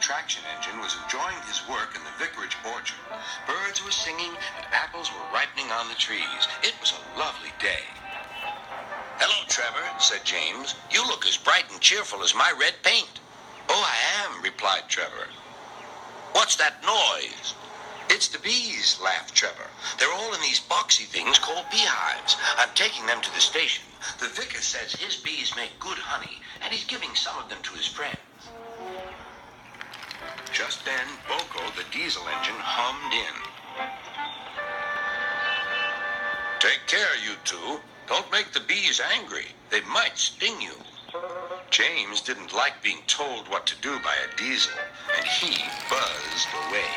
traction engine was enjoying his work in the vicarage orchard. Birds were singing and apples were ripening on the trees. It was a lovely day. "Hello, Trevor," said James. "You look as bright and cheerful as my red paint." "Oh, I am," replied Trevor. "What's that noise?" "It's the bees," laughed Trevor. "They're all in these boxy things called beehives. I'm taking them to the station. The vicar says his bees make good honey, and he's giving some of them to his friends." Just then, Boko, the diesel engine, hummed in. "Take care, you two. Don't make the bees angry. They might sting you." James didn't like being told what to do by a diesel, and he buzzed away.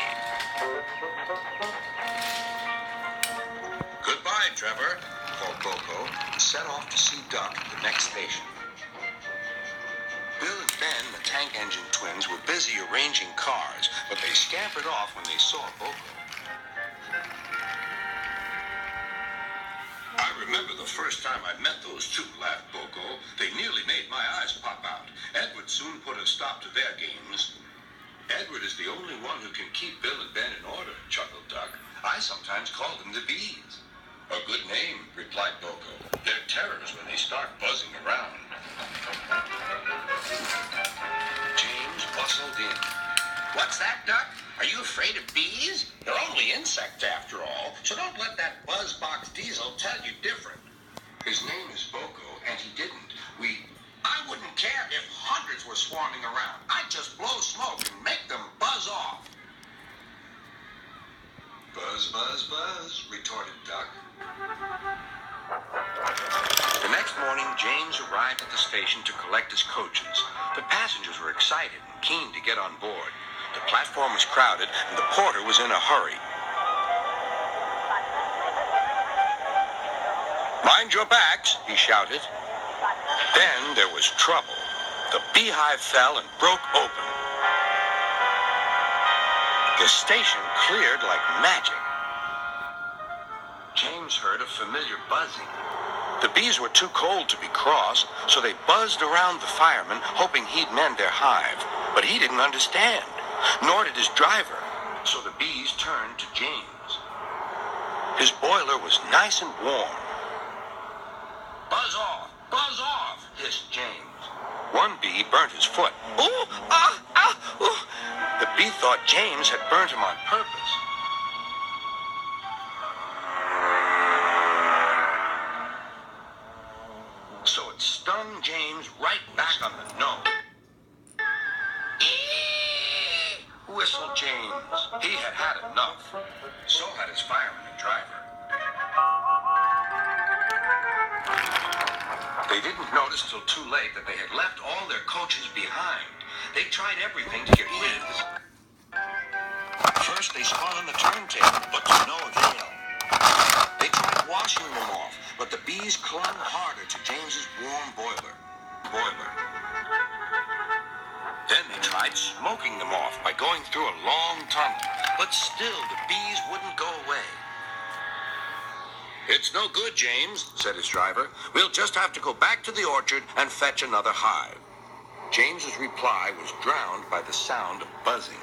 "Goodbye, Trevor," called Boko, and set off to see Duck at the next station. Bill and Ben, the tank engine twins, were busy arranging cars, but they scampered off when they saw Boko. "I remember the first time I met those two," laughed Boko. "They nearly made my eyes pop out. Edward soon put a stop to their games." "Edward is the only one who can keep Bill and Ben in order," chuckled Duck. "I sometimes call them the bees." "A good name," replied Boko. "They're terrors when they start buzzing around." James bustled in. "What's that, Duck? Are you afraid of bees? They're only insects after all, so don't let that buzzbox diesel tell you different." "His name is Boko, and he didn't. I wouldn't care if hundreds were swarming around. I'd just blow smoke and make them buzz off." "Buzz, buzz, buzz," retorted Duck. The next morning, James arrived at the station to collect his coaches. The passengers were excited and keen to get on board. The platform was crowded, and the porter was in a hurry. "Mind your backs," he shouted. Then there was trouble. The beehive fell and broke open. The station cleared like magic. James heard a familiar buzzing. The bees were too cold to be cross, so they buzzed around the fireman, hoping he'd mend their hive. But he didn't understand, nor did his driver, so the bees turned to James. His boiler was nice and warm. Buzz off, hissed James. One bee burnt his foot. "Ooh, ah, ah, ooh." The bee thought James had burnt him on purpose. So it stung James right back on the nose. "Eee!" whistled James. He had had enough. So had his fireman and driver. They didn't notice till too late that they had left all their coaches behind. They tried everything to get rid of this. First they spun on the turntable, but to no avail. They tried washing them off, but the bees clung harder to James's warm boiler. Then they tried smoking them off by going through a long tunnel, but still the bees wouldn't go away. "It's no good, James," said his driver. "We'll just have to go back to the orchard and fetch another hive." James's reply was drowned by the sound of buzzing.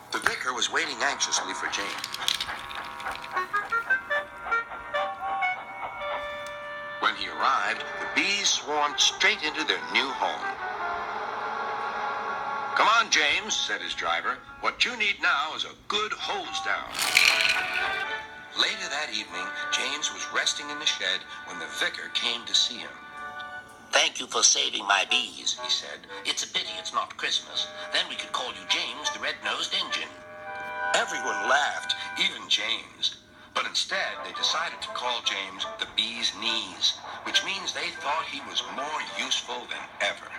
The vicar was waiting anxiously for James. When he arrived, the bees swarmed straight into their new home. "Come on, James," said his driver. "What you need now is a good hose down." Later that evening, James was resting in the shed when the vicar came to see him. "Thank you for saving my bees," he said. "It's a pity it's not Christmas. Then we could call you James the Red-Nosed Engine." Everyone laughed, even James. But instead, they decided to call James the Bee's Knees, which means they thought he was more useful than ever.